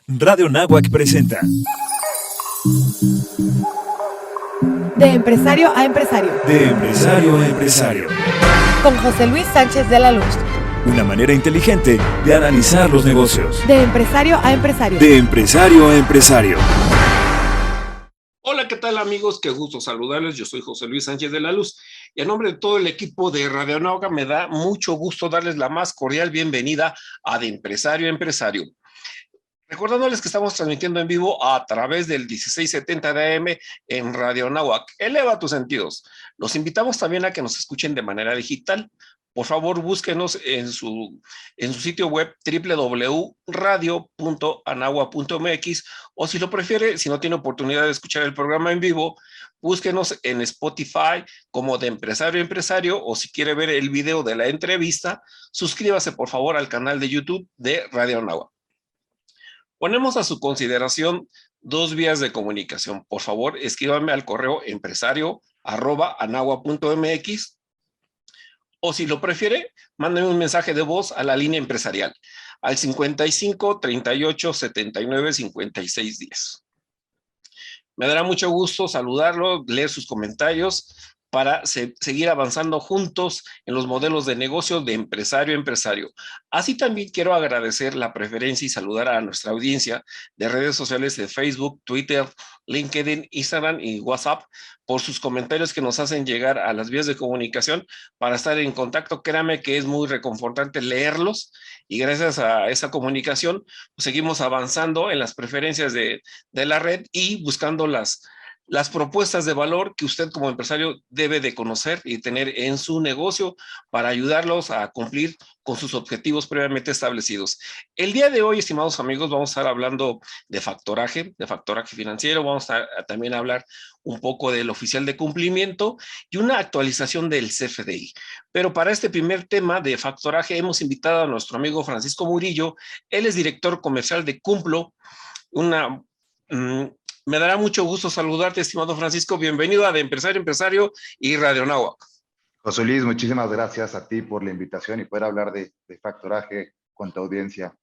Radio Náhuac presenta De empresario a empresario. De empresario a empresario. Con José Luis Sánchez de la Luz. Una manera inteligente de analizar los negocios. De empresario a empresario. De empresario a empresario. Hola, ¿qué tal amigos? Qué gusto saludarles. Yo soy José Luis Sánchez de la Luz y en nombre de todo el equipo de Radio Náhuac me da mucho gusto darles la más cordial bienvenida a De Empresario a Empresario. Recordándoles que estamos transmitiendo en vivo a través del 1670 de AM en Radio Náhuac. Eleva tus sentidos. Los invitamos también a que nos escuchen de manera digital. Por favor, búsquenos en su sitio web www.radio.anahua.mx o si lo prefiere, si no tiene oportunidad de escuchar el programa en vivo, búsquenos en Spotify como de Empresario a Empresario o si quiere ver el video de la entrevista, suscríbase por favor al canal de YouTube de Radio Náhuac. Ponemos a su consideración dos vías de comunicación. Por favor, escríbanme al correo empresario@anahua.mx o si lo prefiere, mándenme un mensaje de voz a la línea empresarial al 55 38 79 56 10. Me dará mucho gusto saludarlo, leer sus comentarios para seguir avanzando juntos en los modelos de negocio de empresario a empresario. Así también quiero agradecer la preferencia y saludar a nuestra audiencia de redes sociales de Facebook, Twitter, LinkedIn, Instagram y WhatsApp por sus comentarios que nos hacen llegar a las vías de comunicación para estar en contacto. Créame que es muy reconfortante leerlos y gracias a esa comunicación pues seguimos avanzando en las preferencias de la red y buscando las propuestas de valor que usted como empresario debe de conocer y tener en su negocio para ayudarlos a cumplir con sus objetivos previamente establecidos. El día de hoy, estimados amigos, vamos a estar hablando de factoraje financiero, vamos a también hablar un poco del oficial de cumplimiento y una actualización del CFDI. Pero para este primer tema de factoraje hemos invitado a nuestro amigo Francisco Murillo. Él es director comercial de Cumplo, me dará mucho gusto saludarte, estimado Francisco. Bienvenido a De Empresario a Empresario y Radio Náhuac. José Luis, muchísimas gracias a ti por la invitación y poder hablar de factoraje con tu audiencia.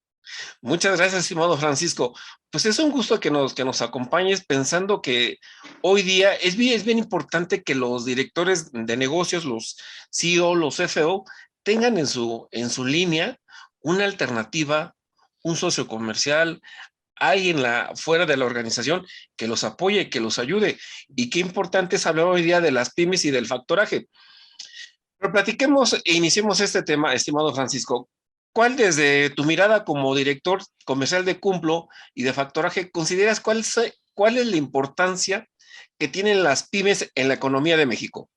Muchas gracias, estimado Francisco. Pues es un gusto que nos acompañes pensando que hoy día es bien importante que los directores de negocios, los CEO, los CFO, tengan en su línea una alternativa, un socio comercial, alguien fuera de la organización que los apoye, que los ayude. Y qué importante es hablar hoy día de las pymes y del factoraje. Pero platiquemos e iniciemos este tema, estimado Francisco. ¿Cuál desde tu mirada como director comercial de Cumplo y de factoraje consideras cuál es la importancia que tienen las pymes en la economía de México?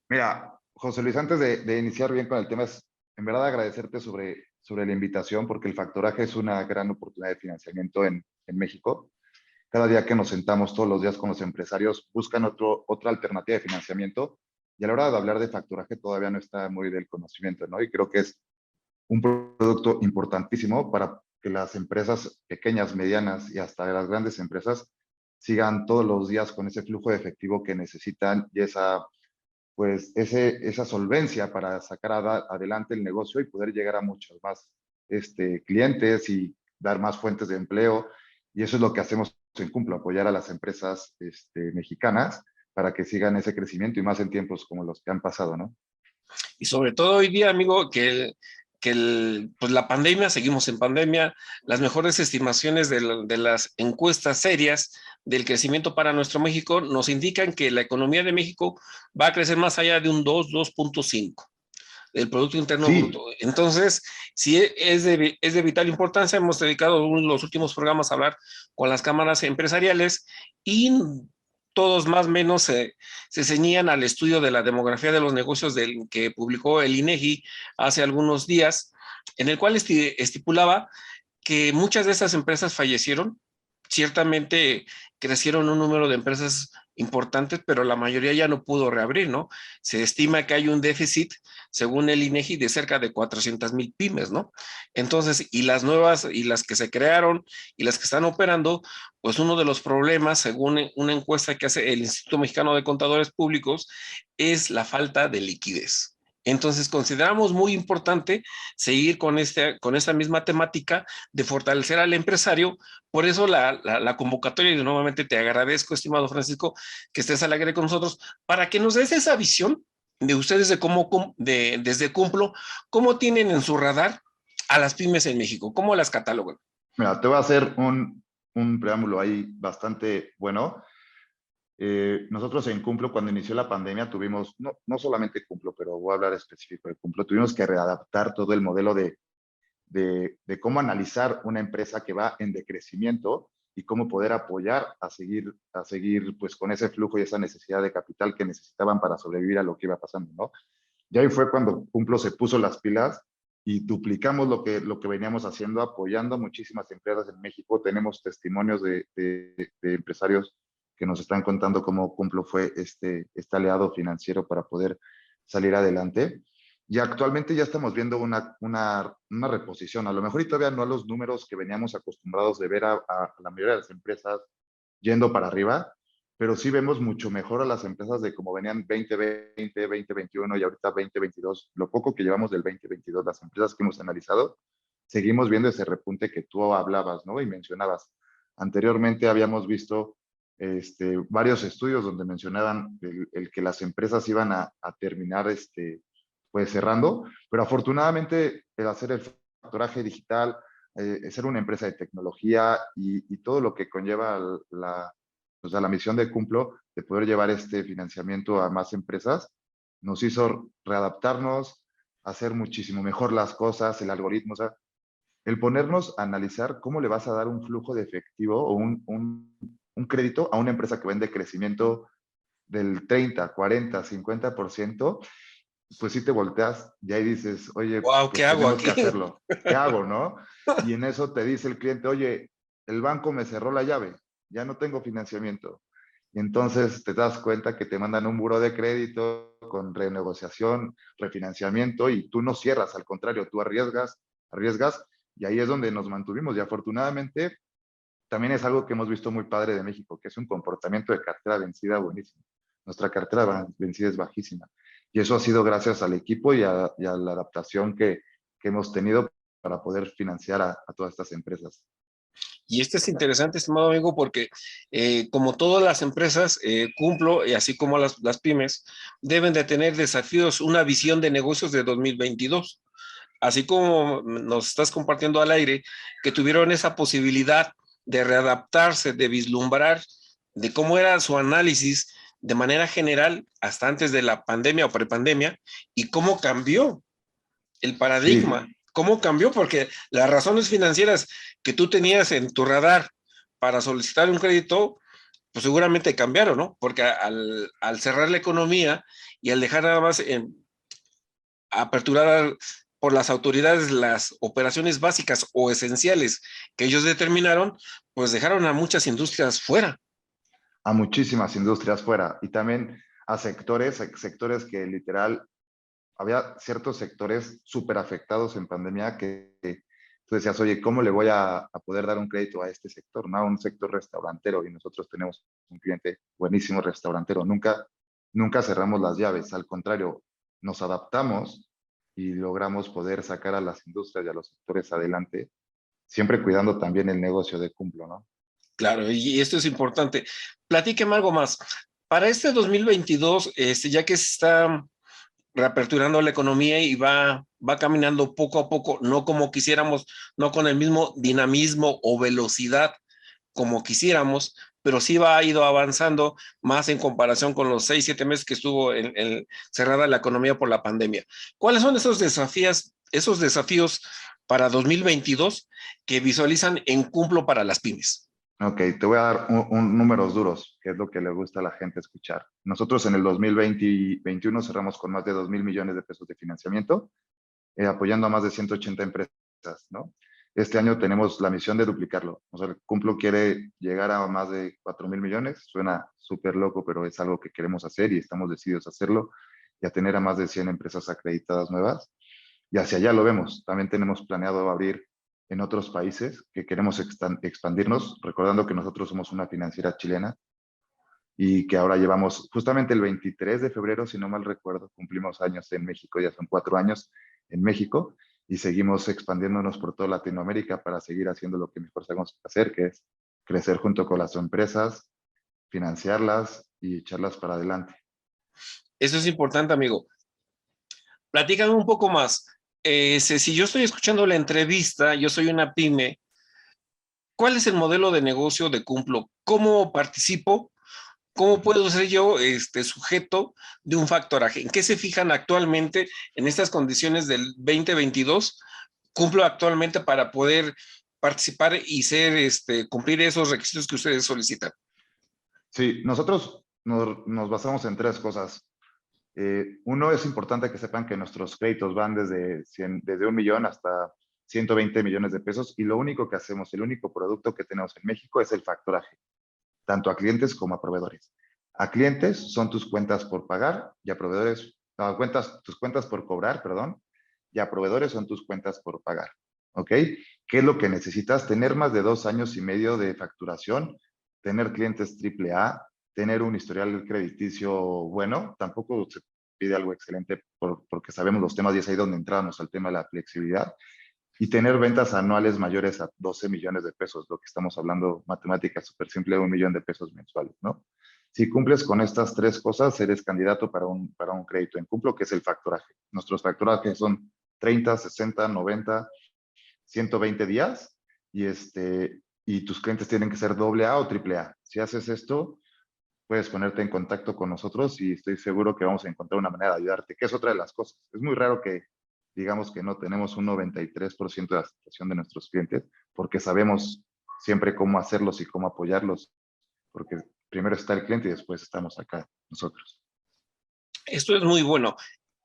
Mira, José Luis, antes de iniciar bien con el tema, es en verdad agradecerte sobre la invitación, porque el factoraje es una gran oportunidad de financiamiento en México. Cada día que nos sentamos todos los días con los empresarios, buscan otra alternativa de financiamiento, y a la hora de hablar de factoraje todavía no está muy del conocimiento, ¿no? Y creo que es un producto importantísimo para que las empresas pequeñas, medianas y hasta las grandes empresas sigan todos los días con ese flujo de efectivo que necesitan y esa solvencia para sacar adelante el negocio y poder llegar a muchos más clientes y dar más fuentes de empleo. Y eso es lo que hacemos en Cumplo, apoyar a las empresas mexicanas para que sigan ese crecimiento y más en tiempos como los que han pasado, ¿no? Y sobre todo hoy día, amigo, pues la pandemia, seguimos en pandemia, las mejores estimaciones de las encuestas serias del crecimiento para nuestro México nos indican que la economía de México va a crecer más allá de un 2.5 del Producto Interno Bruto. Entonces, sí es de vital importancia. Hemos dedicado los últimos programas a hablar con las cámaras empresariales y todos más o menos se ceñían al estudio de la demografía de los negocios que publicó el INEGI hace algunos días, en el cual estipulaba que muchas de estas empresas fallecieron. Ciertamente crecieron un número de empresas importantes, pero la mayoría ya no pudo reabrir, ¿no? Se estima que hay un déficit, según el INEGI, de cerca de 400,000 pymes, ¿no? Entonces, y las nuevas, y las que se crearon, y las que están operando, pues uno de los problemas, según una encuesta que hace el Instituto Mexicano de Contadores Públicos, es la falta de liquidez. Entonces consideramos muy importante seguir con esta misma temática de fortalecer al empresario. Por eso la convocatoria, y nuevamente te agradezco, estimado Francisco, que estés al aire con nosotros, para que nos des esa visión de ustedes desde Cumplo, cómo tienen en su radar a las pymes en México, cómo las catalogan. Mira, te voy a hacer un preámbulo ahí bastante bueno. Nosotros en Cumplo, cuando inició la pandemia, tuvimos, no solamente Cumplo, pero voy a hablar específico de Cumplo, tuvimos que readaptar todo el modelo de cómo analizar una empresa que va en decrecimiento y cómo poder apoyar a seguir pues con ese flujo y esa necesidad de capital que necesitaban para sobrevivir a lo que iba pasando, ¿no? Y ahí fue cuando Cumplo se puso las pilas y duplicamos lo que veníamos haciendo, apoyando a muchísimas empresas en México. Tenemos testimonios de empresarios que nos están contando cómo Cumplo fue este aliado financiero para poder salir adelante. Y actualmente ya estamos viendo una reposición, a lo mejor y todavía no a los números que veníamos acostumbrados de ver a la mayoría de las empresas yendo para arriba, pero sí vemos mucho mejor a las empresas de como venían 2020, 2021 y ahorita 2022. Lo poco que llevamos del 2022, las empresas que hemos analizado, seguimos viendo ese repunte que tú hablabas, ¿no? Y mencionabas. Anteriormente habíamos visto varios estudios donde mencionaban el que las empresas iban a terminar pues cerrando, pero afortunadamente el hacer el factoraje digital, ser una empresa de tecnología y todo lo que conlleva la misión de Cumplo de poder llevar este financiamiento a más empresas, nos hizo readaptarnos, hacer muchísimo mejor las cosas, el algoritmo, o sea, el ponernos a analizar cómo le vas a dar un flujo de efectivo o un crédito a una empresa que vende crecimiento del 30, 40, 50%, pues sí te volteas y ahí dices, oye, Wow, pues ¿qué hago tenemos aquí? que hacerlo. ¿Qué hago, no? Y en eso te dice el cliente, oye, el banco me cerró la llave, ya no tengo financiamiento. Y entonces te das cuenta que te mandan un buró de crédito con renegociación, refinanciamiento y tú no cierras, al contrario, tú arriesgas y ahí es donde nos mantuvimos. Y afortunadamente también es algo que hemos visto muy padre de México, que es un comportamiento de cartera vencida buenísimo. Nuestra cartera vencida es bajísima. Y eso ha sido gracias al equipo y a la adaptación que hemos tenido para poder financiar a todas estas empresas. Y esto es interesante, estimado amigo, porque como todas las empresas, Cumplo, y así como las pymes, deben de tener desafíos, una visión de negocios de 2022. Así como nos estás compartiendo al aire, que tuvieron esa posibilidad de readaptarse, de vislumbrar de cómo era su análisis de manera general hasta antes de la pandemia o prepandemia y cómo cambió el paradigma. Sí. ¿Cómo cambió? Porque las razones financieras que tú tenías en tu radar para solicitar un crédito, pues seguramente cambiaron, ¿no? Porque al cerrar la economía y al dejar nada más aperturar por las autoridades las operaciones básicas o esenciales que ellos determinaron, pues dejaron a muchas industrias fuera. A muchísimas industrias fuera y también a sectores que literal, había ciertos sectores súper afectados en pandemia que tú decías, oye, ¿cómo le voy a poder dar un crédito a este sector? ¿No? Un sector restaurantero y nosotros tenemos un cliente buenísimo restaurantero. Nunca cerramos las llaves, al contrario, nos adaptamos y logramos poder sacar a las industrias y a los sectores adelante, siempre cuidando también el negocio de Cumplo, ¿no? Claro, y esto es importante. Platíqueme algo más. Para este 2022, ya que se está reaperturando la economía y va caminando poco a poco, no como quisiéramos, no con el mismo dinamismo o velocidad como quisiéramos, pero sí ha ido avanzando más en comparación con los 6, 7 meses que estuvo cerrada la economía por la pandemia. ¿Cuáles son esos desafíos para 2022 que visualizan en Cumplo para las pymes? Ok, te voy a dar números duros, que es lo que le gusta a la gente escuchar. Nosotros en el 2021 cerramos con más de 2,000 millones de pesos de financiamiento, apoyando a más de 180 empresas, ¿no? Este año tenemos la misión de duplicarlo. O sea, el Cumplo quiere llegar a más de 4,000 millones. Suena súper loco, pero es algo que queremos hacer y estamos decididos a hacerlo y a tener a más de 100 empresas acreditadas nuevas. Y hacia allá lo vemos. También tenemos planeado abrir en otros países que queremos expandirnos, recordando que nosotros somos una financiera chilena y que ahora llevamos justamente el 23 de febrero, si no mal recuerdo, cumplimos años en México, ya son 4 años en México y seguimos expandiéndonos por toda Latinoamérica para seguir haciendo lo que mejor sabemos hacer, que es crecer junto con las empresas, financiarlas y echarlas para adelante. Eso es importante, amigo. Platícame un poco más. Si yo estoy escuchando la entrevista, yo soy una pyme, ¿cuál es el modelo de negocio de Cumplo? ¿Cómo participo? ¿Cómo puedo ser yo sujeto de un factoraje? ¿En qué se fijan actualmente en estas condiciones del 2022? Cumplo actualmente para poder participar y cumplir esos requisitos que ustedes solicitan. Sí, nosotros nos basamos en 3 cosas. Uno, es importante que sepan que nuestros créditos van desde 1 millón hasta 120 millones de pesos y lo único que hacemos, el único producto que tenemos en México es el factoraje, tanto a clientes como a proveedores. A clientes son tus cuentas por pagar y a proveedores, tus cuentas por cobrar, perdón, y a proveedores son tus cuentas por pagar. ¿Ok? ¿Qué es lo que necesitas? Tener más de 2 años y medio de facturación, tener clientes AAA, tener un historial crediticio bueno. Tampoco se pide algo excelente porque sabemos los temas y es ahí donde entramos al tema de la flexibilidad. Y tener ventas anuales mayores a 12 millones de pesos, lo que estamos hablando, matemática súper simple, 1 millón de pesos mensuales, ¿no? Si cumples con estas 3 cosas, eres candidato para un crédito en Cumplo, que es el factoraje. Nuestros factorajes son 30, 60, 90, 120 días y tus clientes tienen que ser AA o AAA. Si haces esto, puedes ponerte en contacto con nosotros y estoy seguro que vamos a encontrar una manera de ayudarte, que es otra de las cosas. Es muy raro que digamos que no tenemos un 93% de aceptación de nuestros clientes, porque sabemos siempre cómo hacerlos y cómo apoyarlos, porque primero está el cliente y después estamos acá nosotros. Esto es muy bueno.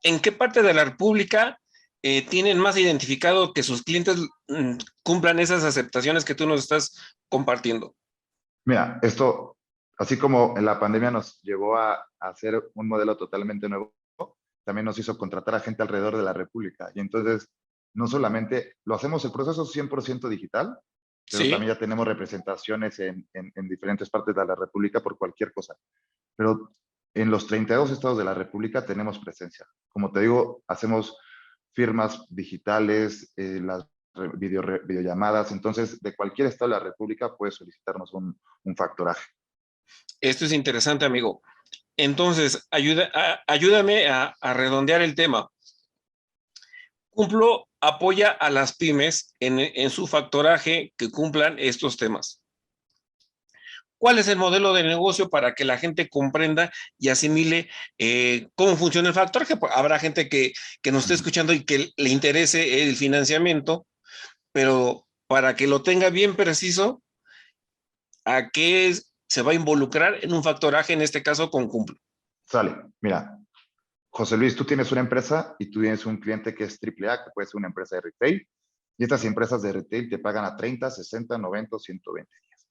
¿En qué parte de la República tienen más identificado que sus clientes cumplan esas aceptaciones que tú nos estás compartiendo? Mira, esto, así como en la pandemia nos llevó a hacer un modelo totalmente nuevo, también nos hizo contratar a gente alrededor de la República. Y entonces, no solamente lo hacemos el proceso 100% digital, pero Sí. también ya tenemos representaciones en diferentes partes de la República por cualquier cosa. Pero en los 32 estados de la República tenemos presencia. Como te digo, hacemos firmas digitales, las videollamadas. Entonces, de cualquier estado de la República puedes solicitarnos un factoraje. Esto es interesante, amigo. Entonces, ayúdame a redondear el tema. Cumplo apoya a las pymes en su factoraje que cumplan estos temas. ¿Cuál es el modelo de negocio para que la gente comprenda y asimile cómo funciona el factoraje? Pues habrá gente que nos esté escuchando y que le interese el financiamiento, pero para que lo tenga bien preciso, ¿a qué se va a involucrar en un factoraje, en este caso con Cumplo? Sale, mira, José Luis, tú tienes una empresa y tú tienes un cliente que es AAA, que puede ser una empresa de retail, y estas empresas de retail te pagan a 30, 60, 90, 120 días.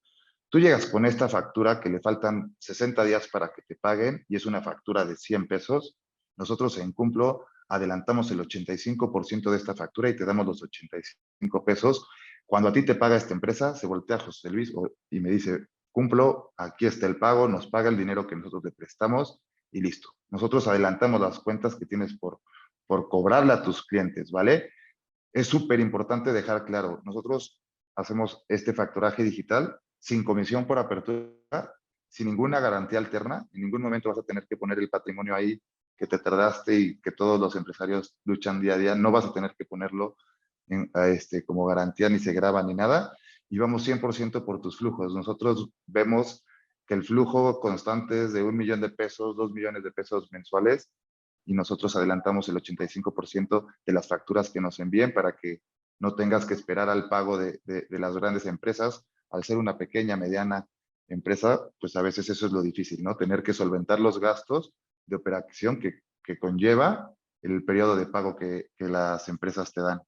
Tú llegas con esta factura que le faltan 60 días para que te paguen y es una factura de 100 pesos. Nosotros en Cumplo adelantamos el 85% de esta factura y te damos los 85 pesos. Cuando a ti te paga esta empresa, se voltea a José Luis y me dice, Cumplo, aquí está el pago, nos paga el dinero que nosotros le prestamos y listo. Nosotros adelantamos las cuentas que tienes por cobrarle a tus clientes, ¿vale? Es súper importante dejar claro, nosotros hacemos este factoraje digital sin comisión por apertura, sin ninguna garantía alterna. En ningún momento vas a tener que poner el patrimonio ahí que te tardaste y que todos los empresarios luchan día a día. No vas a tener que ponerlo como garantía, ni se graba ni nada. Y vamos 100% por tus flujos. Nosotros vemos que el flujo constante es de 1 millón de pesos, 2 millones de pesos mensuales, y nosotros adelantamos el 85% de las facturas que nos envíen para que no tengas que esperar al pago de las grandes empresas. Al ser una pequeña, mediana empresa, pues a veces eso es lo difícil, ¿no? Tener que solventar los gastos de operación que conlleva el periodo de pago que las empresas te dan.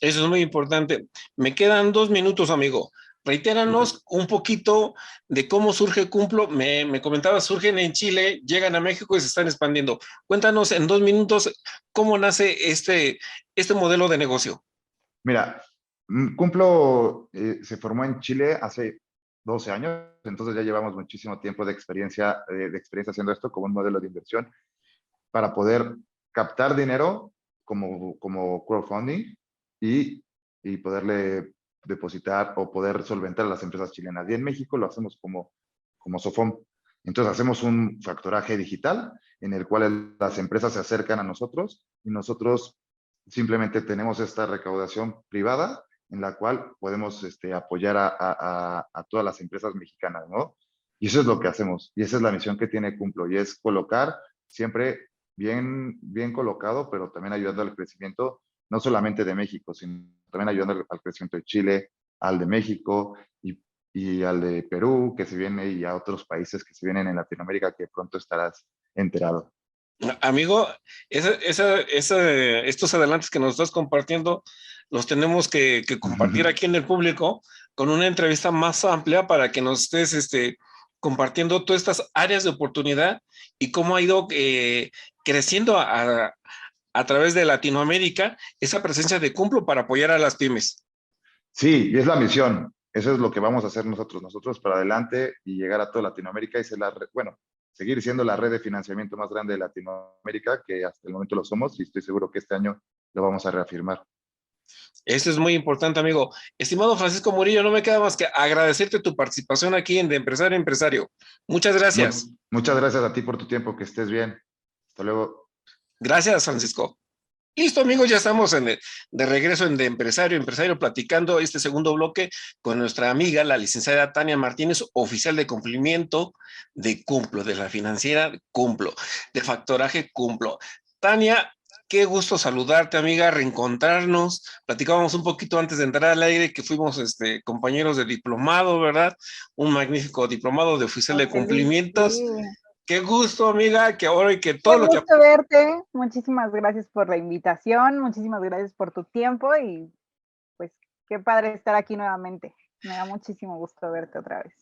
Eso es muy importante. Me quedan 2 minutos, amigo. Reitéranos un poquito de cómo surge Cumplo. Me comentabas, surgen en Chile, llegan a México y se están expandiendo. Cuéntanos en 2 minutos cómo nace este modelo de negocio. Mira, Cumplo se formó en Chile hace 12 años, entonces ya llevamos muchísimo tiempo de experiencia haciendo esto como un modelo de inversión para poder captar dinero como crowdfunding y poderle depositar o poder solventar a las empresas chilenas. Y en México lo hacemos como SOFOM. Entonces hacemos un factoraje digital en el cual las empresas se acercan a nosotros y nosotros simplemente tenemos esta recaudación privada en la cual podemos apoyar a todas las empresas mexicanas, ¿no? Y eso es lo que hacemos. Y esa es la misión que tiene Cumplo. Y es colocar siempre bien colocado, pero también ayudando al crecimiento, no solamente de México, sino también ayudando al crecimiento de Chile, al de México y al de Perú, que se viene, y a otros países que se vienen en Latinoamérica, que pronto estarás enterado. Amigo, estos adelantos que nos estás compartiendo los tenemos que compartir aquí en el público con una entrevista más amplia para que nos estés compartiendo todas estas áreas de oportunidad y cómo ha ido creciendo a través de Latinoamérica esa presencia de Cumplo para apoyar a las pymes. Sí, y es la misión. Eso es lo que vamos a hacer nosotros para adelante y llegar a toda Latinoamérica y ser seguir siendo la red de financiamiento más grande de Latinoamérica, que hasta el momento lo somos, y estoy seguro que este año lo vamos a reafirmar. Eso es muy importante, amigo. Estimado Francisco Murillo, no me queda más que agradecerte tu participación aquí en De Empresario a Empresario. Muchas gracias. Muchas gracias a ti por tu tiempo, que estés bien. Hasta luego. Gracias, Francisco. Listo, amigos, ya estamos de regreso en De Empresario a Empresario, platicando este segundo bloque con nuestra amiga, la licenciada Tania Martínez, oficial de cumplimiento de Cumplo, de la financiera Cumplo, de factoraje Cumplo. Tania, qué gusto saludarte, amiga, reencontrarnos. Platicábamos un poquito antes de entrar al aire que fuimos compañeros de diplomado, ¿verdad? Un magnífico diplomado de oficial de cumplimientos. Sí. Qué gusto, amiga, que ahora y que Qué todo lo que... gusto verte. Muchísimas gracias por la invitación, muchísimas gracias por tu tiempo y pues qué padre estar aquí nuevamente. Me da muchísimo gusto verte otra vez.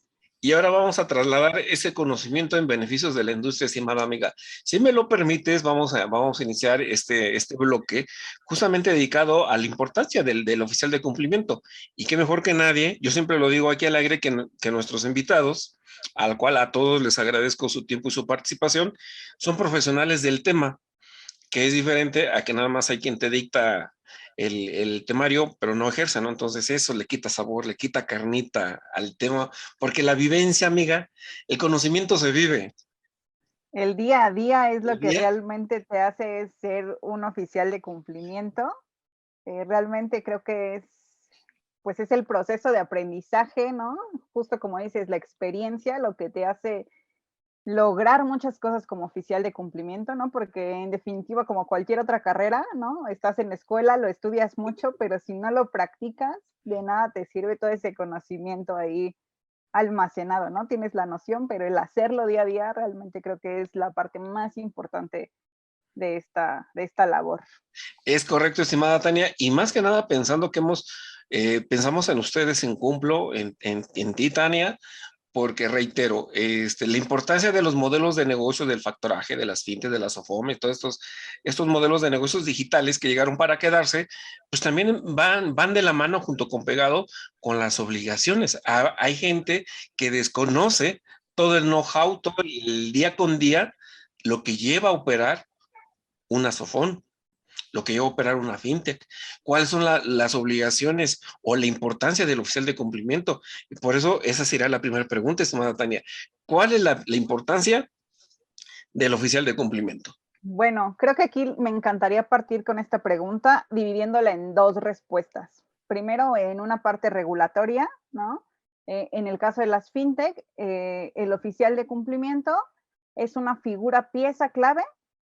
Y ahora vamos a trasladar ese conocimiento en beneficios de la industria, estimada amiga. Si me lo permites, vamos a iniciar este bloque justamente dedicado a la importancia del oficial de cumplimiento. Y qué mejor que nadie, yo siempre lo digo aquí al aire, que nuestros invitados, al cual a todos les agradezco su tiempo y su participación, son profesionales del tema, que es diferente a que nada más hay quien te dicta el temario, pero no ejerce, ¿no? Entonces eso le quita sabor, le quita carnita al tema, porque la vivencia, amiga, el conocimiento se vive. El día a día es lo que realmente te hace ser un oficial de cumplimiento. Realmente creo que pues es el proceso de aprendizaje, ¿no? Justo como dices, la experiencia, lo que te hace lograr muchas cosas como oficial de cumplimiento, ¿no? Porque en definitiva, como cualquier otra carrera, ¿no? Estás en la escuela, lo estudias mucho, pero si no lo practicas, de nada te sirve todo ese conocimiento ahí almacenado, ¿no? Tienes la noción, pero el hacerlo día a día realmente creo que es la parte más importante de esta labor. Es correcto, estimada Tania, y más que nada pensando que pensamos en ustedes en Cumplo, en ti, Tania, porque reitero, la importancia de los modelos de negocio del factoraje, de las fintech, de las SOFOM, todos estos modelos de negocios digitales que llegaron para quedarse, pues también van de la mano junto con pegado con las obligaciones. Hay gente que desconoce todo el know-how, todo el día con día, lo que lleva a operar una SOFOM, lo que lleva a operar una fintech, cuáles son las obligaciones o la importancia del oficial de cumplimiento. Y por eso esa será la primera pregunta, estimada Tania. ¿Cuál es la importancia del oficial de cumplimiento? Bueno, creo que aquí me encantaría partir con esta pregunta dividiéndola en dos respuestas. Primero, en una parte regulatoria, ¿no? En el caso de las fintech, el oficial de cumplimiento es una figura pieza clave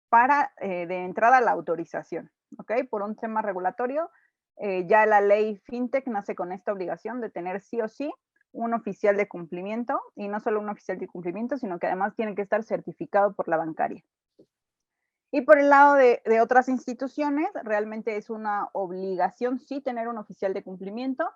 para de entrada a la autorización, ¿ok? Por un tema regulatorio, ya la ley FinTech nace con esta obligación de tener sí o sí un oficial de cumplimiento, y no solo un oficial de cumplimiento, sino que además tiene que estar certificado por la bancaria. Y por el lado de otras instituciones, realmente es una obligación sí tener un oficial de cumplimiento,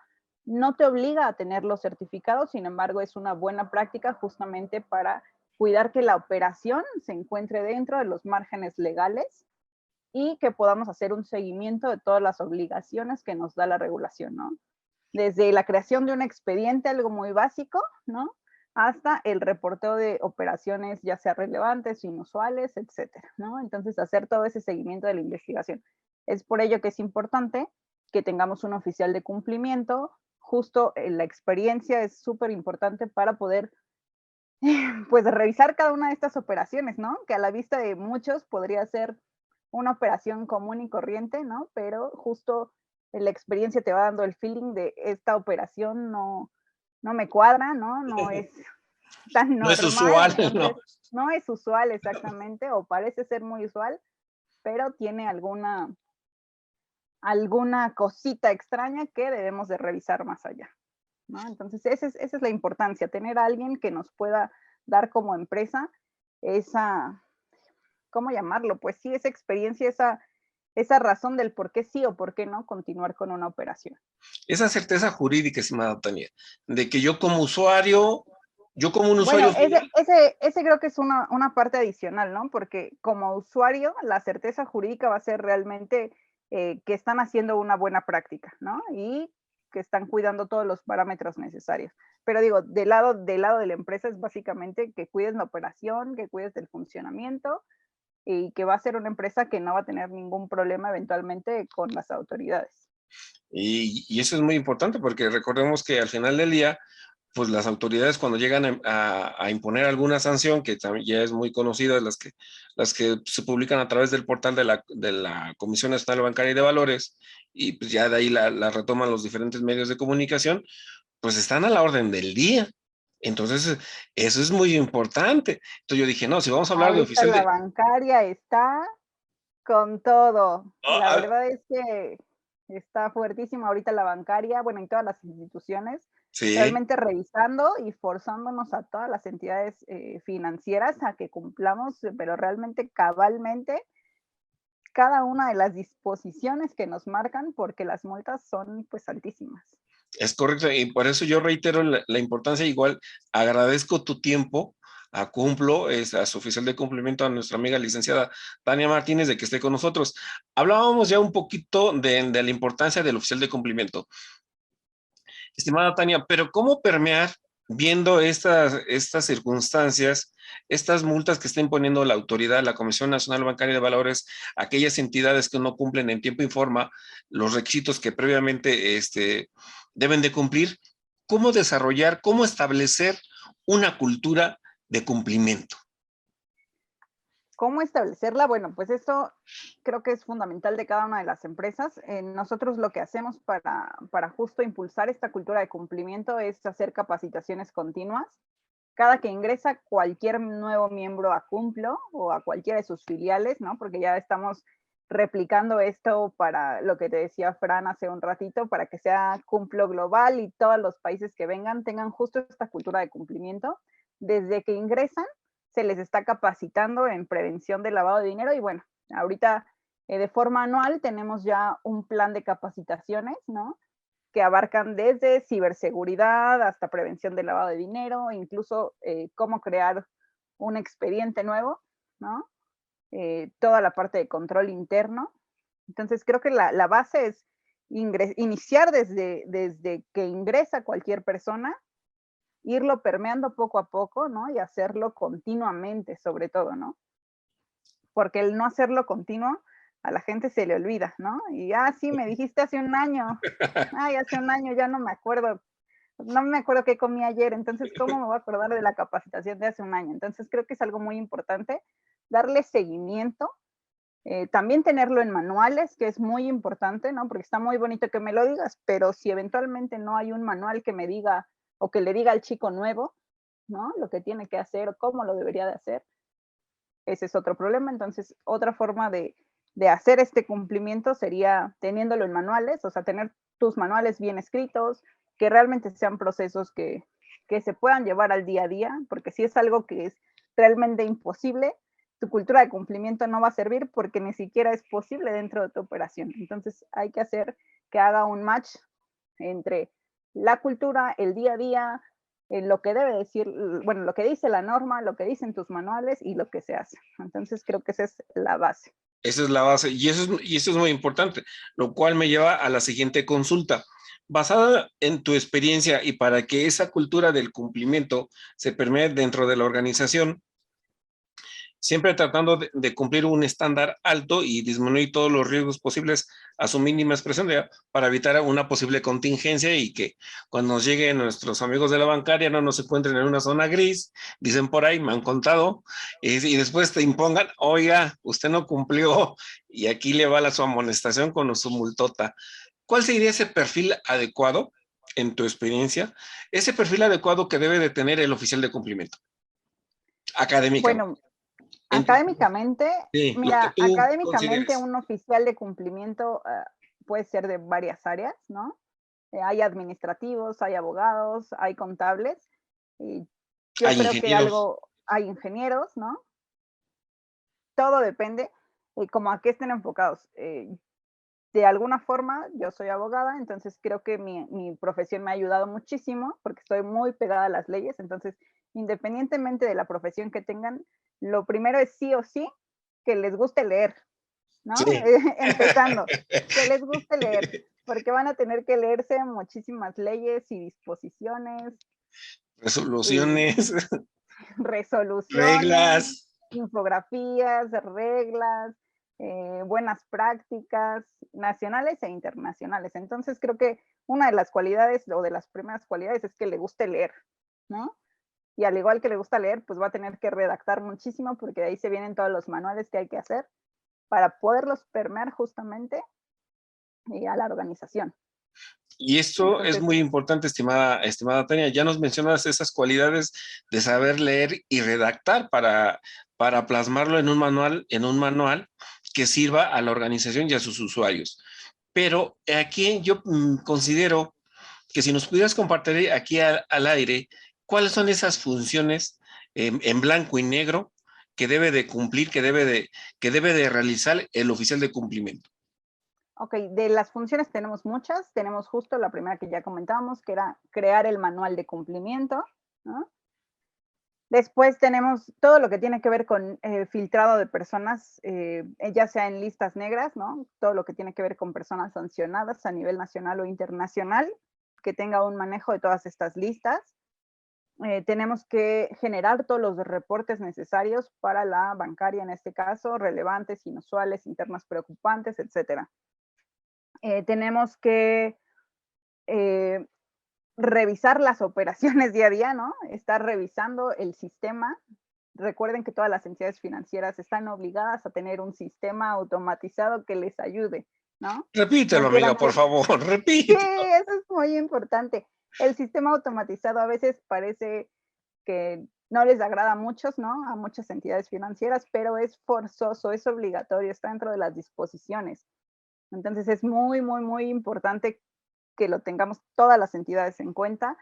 no te obliga a tenerlo certificado, sin embargo es una buena práctica justamente para cuidar que la operación se encuentre dentro de los márgenes legales y que podamos hacer un seguimiento de todas las obligaciones que nos da la regulación, ¿no? desde la creación de un expediente, algo muy básico, ¿no? Hasta el reporteo de operaciones, ya sea relevantes, inusuales, etcétera, ¿no? Entonces, hacer todo ese seguimiento de la investigación. Es por ello que es importante que tengamos un oficial de cumplimiento. Justo la experiencia es súper importante para poder, pues, revisar cada una de estas operaciones, ¿no? Que a la vista de muchos podría ser una operación común y corriente, ¿no? Pero justo la experiencia te va dando el feeling de esta operación no me cuadra, ¿no? No es tan No es normal, usual, entonces ¿no? no es usual exactamente, o parece ser muy usual, pero tiene alguna cosita extraña que debemos de revisar más allá, ¿no? Entonces, esa es la importancia, tener a alguien que nos pueda dar como empresa esa, ¿cómo llamarlo? Pues sí, esa experiencia, esa razón del por qué sí o por qué no continuar con una operación. Esa certeza jurídica, estimada Tania, de que yo como usuario, yo como un Bueno, usuario final, ese creo que es una parte adicional, ¿no? Porque como usuario, la certeza jurídica va a ser realmente que están haciendo una buena práctica, ¿no? Y que están cuidando todos los parámetros necesarios. Pero digo, del lado de la empresa es básicamente que cuides la operación, que cuides del funcionamiento y que va a ser una empresa que no va a tener ningún problema eventualmente con las autoridades. y eso es muy importante porque recordemos que al final del día, pues las autoridades cuando llegan a imponer alguna sanción, que también ya es muy conocida, las que se publican a través del portal de la Comisión Nacional Bancaria y de Valores, y pues ya de ahí la retoman los diferentes medios de comunicación, pues están a la orden del día. Entonces, eso es muy importante. Entonces yo dije, no, si vamos a hablar de Ahorita oficial la de... bancaria está con todo. Ah, La verdad es que está fuertísima ahorita la bancaria, bueno, en todas las instituciones, sí, realmente revisando y forzándonos a todas las entidades financieras a que cumplamos, pero realmente cabalmente cada una de las disposiciones que nos marcan, porque las multas son pues altísimas. es correcto. Y por eso yo reitero la importancia, igual agradezco tu tiempo, a Cumplo, a su oficial de cumplimiento, a nuestra amiga licenciada Tania Martínez, de que esté con nosotros. Hablábamos ya un poquito de la importancia del oficial de cumplimiento. Estimada Tania, pero ¿cómo permear viendo estas circunstancias, estas multas que está imponiendo la autoridad, la Comisión Nacional Bancaria de Valores, aquellas entidades que no cumplen en tiempo y forma los requisitos que previamente deben de cumplir? ¿Cómo desarrollar, cómo establecer una cultura de cumplimiento? ¿Cómo establecerla? Bueno, pues esto creo que es fundamental de cada una de las empresas. Nosotros lo que hacemos para justo impulsar esta cultura de cumplimiento es hacer capacitaciones continuas. Cada que ingresa cualquier nuevo miembro a Cumplo o a cualquiera de sus filiales, ¿no? Porque ya estamos replicando esto para lo que te decía Fran hace un ratito, para que sea Cumplo global y todos los países que vengan tengan justo esta cultura de cumplimiento. Desde que ingresan, se les está capacitando en prevención de lavado de dinero y bueno, ahorita de forma anual tenemos ya un plan de capacitaciones, ¿no? Que abarcan desde ciberseguridad hasta prevención del lavado de dinero, incluso cómo crear un expediente nuevo, ¿no? Toda la parte de control interno. Entonces creo que la base es iniciar desde que ingresa cualquier persona, irlo permeando poco a poco, ¿no? Y hacerlo continuamente, sobre todo, ¿no? Porque el no hacerlo continuo, a la gente se le olvida, ¿no? Y, sí, me dijiste hace un año. Ay, hace un año ya no me acuerdo qué comí ayer, entonces, ¿cómo me voy a acordar de la capacitación de hace un año? Entonces, creo que es algo muy importante darle seguimiento, también tenerlo en manuales, que es muy importante, ¿no? Porque está muy bonito que me lo digas, pero si eventualmente no hay un manual que me diga o que le diga al chico nuevo, ¿no? Lo que tiene que hacer o cómo lo debería de hacer, ese es otro problema. Entonces, otra forma de hacer este cumplimiento sería teniéndolo en manuales, o sea, tener tus manuales bien escritos, que realmente sean procesos que se puedan llevar al día a día, porque si es algo que es realmente imposible, tu cultura de cumplimiento no va a servir porque ni siquiera es posible dentro de tu operación. Entonces, hay que hacer que haga un match entre la cultura, el día a día, lo que debe decir, bueno, lo que dice la norma, lo que dicen tus manuales y lo que se hace. Entonces creo que esa es la base. Esa es la base y eso es muy importante, lo cual me lleva a la siguiente consulta. Basada en tu experiencia y para que esa cultura del cumplimiento se permee dentro de la organización, siempre tratando de cumplir un estándar alto y disminuir todos los riesgos posibles a su mínima expresión para evitar una posible contingencia y que cuando nos lleguen nuestros amigos de la bancaria no nos encuentren en una zona gris, dicen por ahí, me han contado, y después te impongan, oiga, usted no cumplió y aquí le va la su amonestación con su multota. ¿Cuál sería ese perfil adecuado, en tu experiencia, ese perfil adecuado que debe de tener el oficial de cumplimiento académicamente? Bueno, En tu- académicamente, sí, lo que mira, tú académicamente consideres. un oficial de cumplimiento puede ser de varias áreas, ¿no? Hay administrativos, hay abogados, hay contables. Y yo Hay creo que ingenieros. hay ingenieros, ¿no? Todo depende como a qué estén enfocados. De alguna forma, yo soy abogada, entonces creo que mi profesión me ha ayudado muchísimo porque estoy muy pegada a las leyes. Entonces, independientemente de la profesión que tengan, lo primero es sí o sí que les guste leer, ¿no? Sí. Empezando, que les guste leer, porque van a tener que leerse muchísimas leyes y disposiciones y Resoluciones, resoluciones, reglas. infografías, reglas, buenas prácticas nacionales e internacionales. Entonces creo que una de las cualidades o de las primeras cualidades es que le guste leer, ¿no? Y al igual que le gusta leer, pues va a tener que redactar muchísimo porque de ahí se vienen todos los manuales que hay que hacer para poderlos permear justamente a la organización. Y esto es Entonces, muy importante, estimada Tania. Ya nos mencionas esas cualidades de saber leer y redactar para plasmarlo en un manual que sirva a la organización y a sus usuarios. Pero aquí yo considero que si nos pudieras compartir aquí al aire, ¿cuáles son esas funciones en blanco y negro que debe de cumplir, que debe de realizar el oficial de cumplimiento? ok, de las funciones tenemos muchas. Tenemos justo la primera que ya comentábamos, que era crear el manual de cumplimiento, ¿no? Después tenemos todo lo que tiene que ver con filtrado de personas, ya sea en listas negras, ¿no? Todo lo que tiene que ver con personas sancionadas a nivel nacional o internacional, que tenga un manejo de todas estas listas. Tenemos que generar todos los reportes necesarios para la bancaria, en este caso, relevantes, inusuales, internas preocupantes, etcétera. Tenemos que revisar las operaciones día a día, ¿no? Estar revisando el sistema. Recuerden que todas las entidades financieras están obligadas a tener un sistema automatizado que les ayude, ¿no? Repítelo, No amiga, quieran por ir. favor, Sí, repítelo. eso es muy importante. El sistema automatizado a veces parece que no les agrada a muchos, ¿no? A muchas entidades financieras, pero es forzoso, es obligatorio, está dentro de las disposiciones. Entonces es muy, muy, muy importante que lo tengamos todas las entidades en cuenta.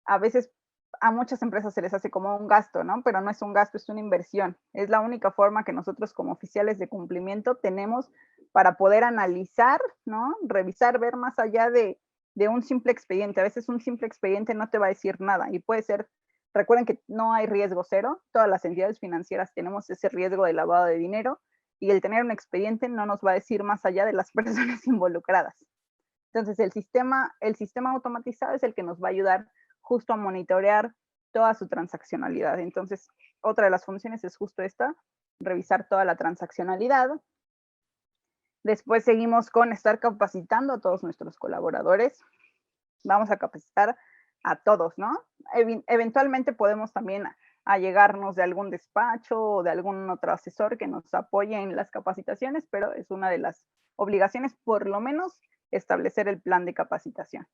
A veces a muchas empresas se les hace como un gasto, ¿no? Pero no es un gasto, es una inversión. Es la única forma que nosotros como oficiales de cumplimiento tenemos para poder analizar, ¿no? Revisar, ver más allá de un simple expediente. A veces un simple expediente no te va a decir nada y puede ser, recuerden que no hay riesgo cero, todas las entidades financieras tenemos ese riesgo de lavado de dinero y el tener un expediente no nos va a decir más allá de las personas involucradas. Entonces el sistema automatizado es el que nos va a ayudar justo a monitorear toda su transaccionalidad. Entonces, otra de las funciones es justo esta, revisar toda la transaccionalidad. Después seguimos con estar capacitando a todos nuestros colaboradores. Vamos a capacitar a todos, ¿no? Eventualmente podemos también allegarnos de algún despacho o de algún otro asesor que nos apoye en las capacitaciones, pero es una de las obligaciones, por lo menos, establecer el plan de capacitación.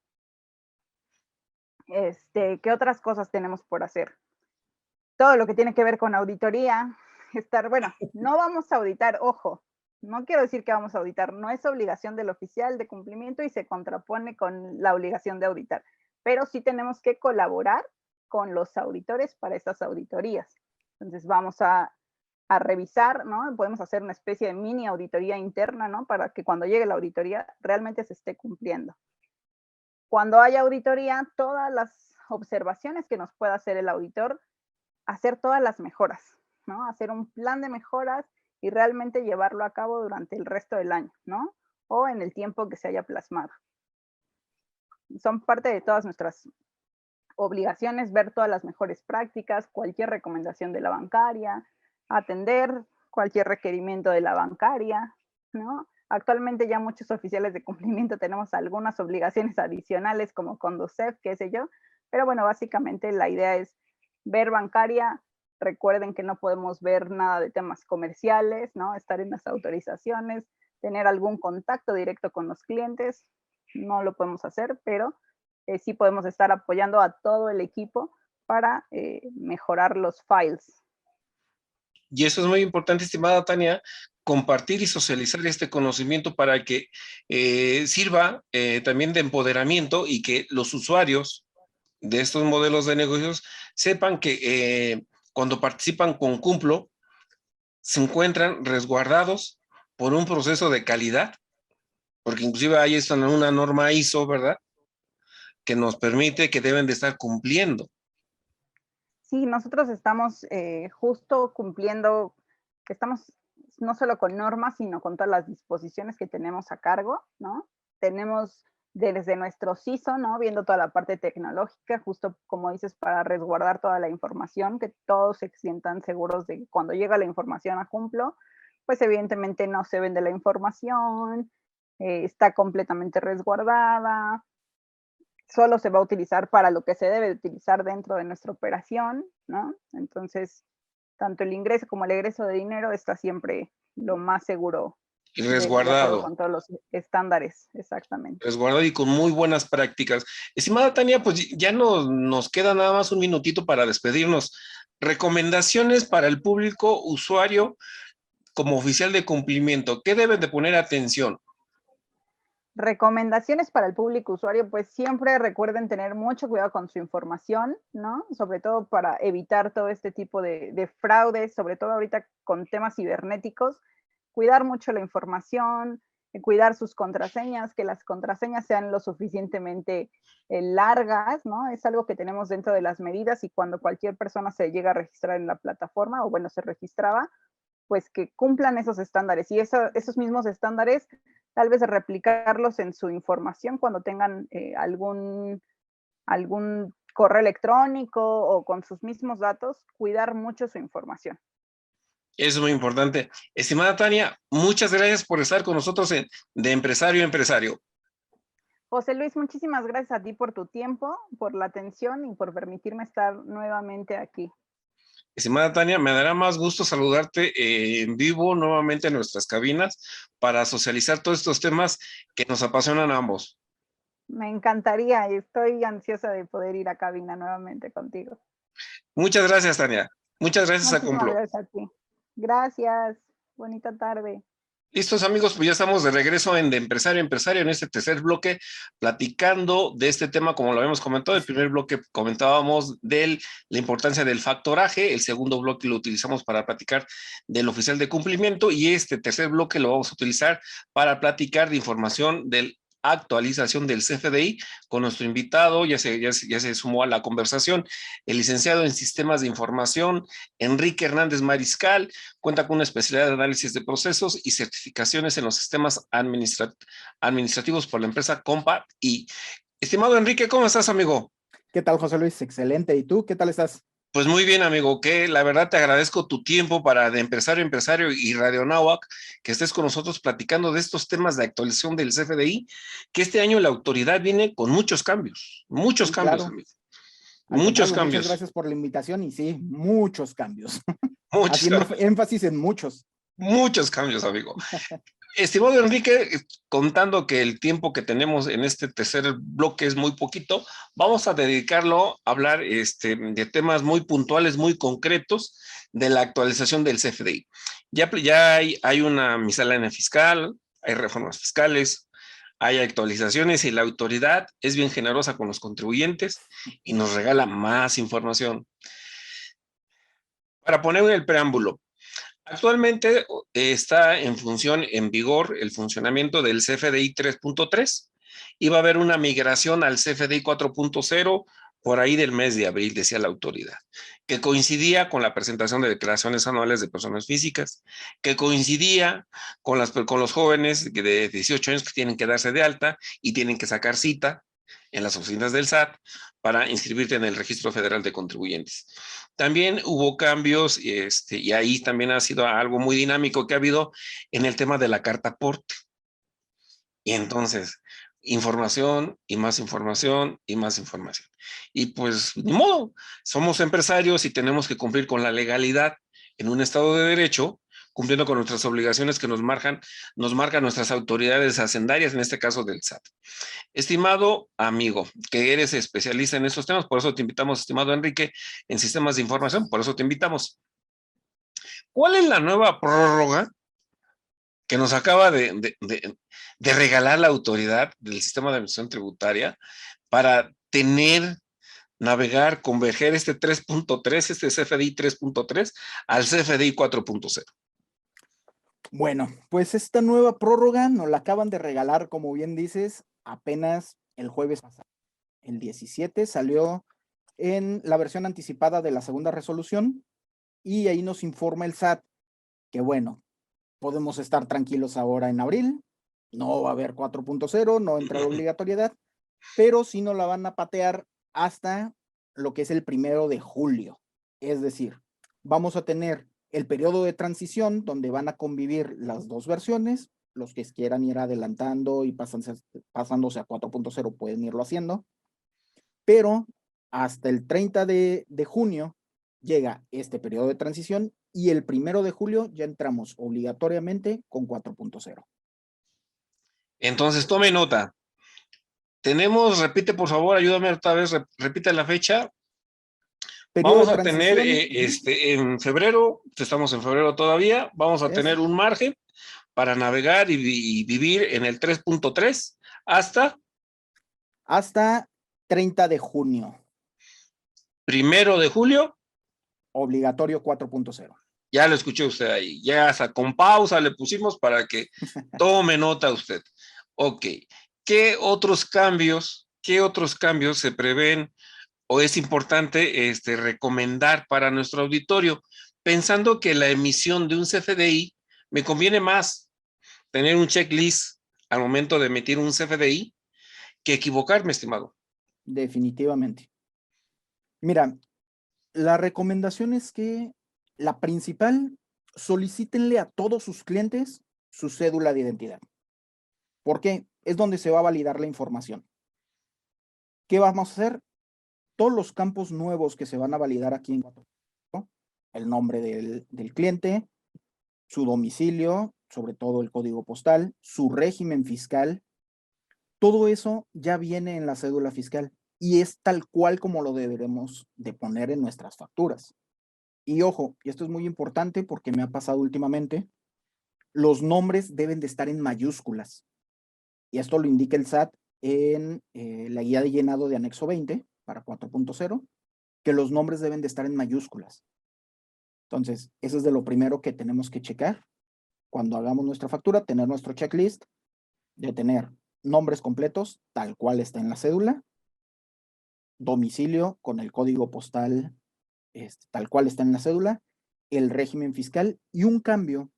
¿Qué otras cosas tenemos por hacer? Todo lo que tiene que ver con auditoría, bueno, no vamos a auditar, ojo, no quiero decir que vamos a auditar, no es obligación del oficial de cumplimiento y se contrapone con la obligación de auditar, pero sí tenemos que colaborar con los auditores para estas auditorías. Entonces vamos a revisar, ¿no? Podemos hacer una especie de mini auditoría interna, ¿no? Para que cuando llegue la auditoría realmente se esté cumpliendo. Cuando haya auditoría, todas las observaciones que nos pueda hacer el auditor, hacer todas las mejoras, ¿no? Hacer un plan de mejoras y realmente llevarlo a cabo durante el resto del año, ¿no? O en el tiempo que se haya plasmado. son parte de todas nuestras obligaciones, ver todas las mejores prácticas, cualquier recomendación de la bancaria, atender cualquier requerimiento de la bancaria, ¿no? Actualmente ya muchos oficiales de cumplimiento tenemos algunas obligaciones adicionales como Conducef, qué sé yo, pero bueno, básicamente la idea es ver bancaria. Recuerden que no podemos ver nada de temas comerciales, ¿no? Estar en las autorizaciones, tener algún contacto directo con los clientes, no lo podemos hacer, pero sí podemos estar apoyando a todo el equipo para mejorar los files. Y eso es muy importante, estimada Tania, compartir y socializar este conocimiento para que sirva también de empoderamiento y que los usuarios de estos modelos de negocios sepan que cuando participan con Cumplo, se encuentran resguardados por un proceso de calidad, porque inclusive hay una norma ISO, ¿verdad?, que nos permite que deben de estar cumpliendo. Sí, nosotros estamos justo cumpliendo, que estamos no solo con normas, sino con todas las disposiciones que tenemos a cargo, ¿no? Tenemos desde nuestro CISO, ¿no? Viendo toda la parte tecnológica, justo como dices, para resguardar toda la información, que todos se sientan seguros de que cuando llega la información a Cumplo, pues evidentemente no se vende la información, está completamente resguardada, solo se va a utilizar para lo que se debe utilizar dentro de nuestra operación, ¿no? Entonces, tanto el ingreso como el egreso de dinero está siempre lo más seguro. Y De acuerdo resguardado. con todos los estándares, exactamente. Resguardado y con muy buenas prácticas. Estimada Tania, pues ya nos queda nada más un minutito para despedirnos. Recomendaciones para el público usuario como oficial de cumplimiento. ¿Qué deben de poner atención? Recomendaciones para el público usuario, pues siempre recuerden tener mucho cuidado con su información, ¿no? Sobre todo para evitar todo este tipo de fraudes, sobre todo ahorita con temas cibernéticos. Cuidar mucho la información, cuidar sus contraseñas, que las contraseñas sean lo suficientemente largas, ¿no? Es algo que tenemos dentro de las medidas y cuando cualquier persona se llega a registrar en la plataforma, o bueno, se registraba, pues que cumplan esos estándares. Y esos mismos estándares, tal vez replicarlos en su información cuando tengan algún correo electrónico o con sus mismos datos, cuidar mucho su información. Eso es muy importante. Estimada Tania, muchas gracias por estar con nosotros de Empresario a Empresario. José Luis, muchísimas gracias a ti por tu tiempo, por la atención y por permitirme estar nuevamente aquí. Estimada Tania, me dará más gusto saludarte en vivo nuevamente en nuestras cabinas para socializar todos estos temas que nos apasionan a ambos. Me encantaría y estoy ansiosa de poder ir a cabina nuevamente contigo. Muchas gracias, Tania. Muchas gracias a Muchísimas Cumplo. gracias a ti. Gracias. Bonita tarde. Listos, amigos, pues ya estamos de regreso en De Empresario a Empresario en este tercer bloque, platicando de este tema, como lo habíamos comentado. El primer bloque comentábamos de la importancia del factoraje, el segundo bloque lo utilizamos para platicar del oficial de cumplimiento y este tercer bloque lo vamos a utilizar para platicar de información del actualización del CFDI con nuestro invitado, ya se sumó a la conversación, el licenciado en Sistemas de Información, Enrique Hernández Mariscal, cuenta con una especialidad de análisis de procesos y certificaciones en los sistemas administrativos por la empresa Compa. Y, estimado Enrique, ¿cómo estás, amigo? ¿Qué tal, José Luis? Excelente. ¿Y tú? ¿Qué tal estás? Pues muy bien, amigo, que la verdad te agradezco tu tiempo para De Empresario a Empresario y Radio Anáhuac, que estés con nosotros platicando de estos temas de actualización del CFDI, que este año la autoridad viene con muchos cambios, Sí, cambios, claro. amigo. Al Muchos contrario, cambios. Muchas gracias por la invitación y sí, muchos cambios. Muchos Haciendo cambios. énfasis en muchos. Muchos cambios, amigo. Estimado Enrique, contando que el tiempo que tenemos en este tercer bloque es muy poquito, vamos a dedicarlo a hablar de temas muy puntuales, muy concretos de la actualización del CFDI. Ya hay una miscelánea fiscal, hay reformas fiscales, hay actualizaciones y la autoridad es bien generosa con los contribuyentes y nos regala más información. Para poner el preámbulo, actualmente está en vigor el funcionamiento del CFDI 3.3 y va a haber una migración al CFDI 4.0 por ahí del mes de abril, decía la autoridad, que coincidía con la presentación de declaraciones anuales de personas físicas, que coincidía con los jóvenes de 18 años que tienen que darse de alta y tienen que sacar cita en las oficinas del SAT para inscribirte en el Registro Federal de Contribuyentes. También hubo cambios y ahí también ha sido algo muy dinámico que ha habido en el tema de la carta aporte. Y entonces, información y más información y más información. Y pues, ni modo, somos empresarios y tenemos que cumplir con la legalidad en un Estado de Derecho, cumpliendo con nuestras obligaciones que nos marcan nuestras autoridades hacendarias, en este caso del SAT. Estimado amigo, que eres especialista en esos temas, por eso te invitamos, estimado Enrique, en sistemas de información, por eso te invitamos. ¿Cuál es la nueva prórroga que nos acaba de regalar la autoridad del sistema de administración tributaria para navegar, converger este 3.3, este CFDI 3.3 al CFDI 4.0? Bueno, pues esta nueva prórroga nos la acaban de regalar, como bien dices, apenas el jueves pasado. El 17 salió en la versión anticipada de la segunda resolución y ahí nos informa el SAT que, bueno, podemos estar tranquilos ahora en abril, no va a haber 4.0, no entra la obligatoriedad, pero sí nos la van a patear hasta lo que es el 1 de julio. Es decir, vamos a tener el periodo de transición donde van a convivir las dos versiones. Los que quieran ir adelantando y pasándose a 4.0 pueden irlo haciendo, pero hasta el 30 de junio llega este periodo de transición y el 1 de julio ya entramos obligatoriamente con 4.0. Entonces, tome nota. Repite por favor, ayúdame otra vez, repite la fecha. Periodo Vamos de a tener transición, en febrero, estamos en febrero todavía, vamos a es tener un margen para navegar y vivir en el 3.3 hasta 30 de junio, 1 de julio. obligatorio 4.0. Ya lo escuché usted ahí, ya hasta con pausa le pusimos para que tome nota usted. Ok, ¿qué otros cambios se prevén o es importante recomendar para nuestro auditorio? Pensando que la emisión de un CFDI me conviene más tener un checklist al momento de emitir un CFDI que equivocarme, estimado. Definitivamente. Mira, la recomendación es que la principal, solicítenle a todos sus clientes su cédula de identidad. ¿Por qué? Es donde se va a validar la información. ¿Qué vamos a hacer? Todos los campos nuevos que se van a validar aquí en 4.0, el nombre del cliente, su domicilio, sobre todo el código postal, su régimen fiscal, todo eso ya viene en la cédula fiscal y es tal cual como lo deberemos de poner en nuestras facturas. Y ojo, y esto es muy importante porque me ha pasado últimamente, los nombres deben de estar en mayúsculas. Y esto lo indica el SAT en la guía de llenado de anexo 20 para 4.0, que los nombres deben de estar en mayúsculas. Entonces, eso es de lo primero que tenemos que checar cuando hagamos nuestra factura, tener nuestro checklist de tener nombres completos, tal cual está en la cédula, domicilio con el código postal tal cual está en la cédula, el régimen fiscal y un cambio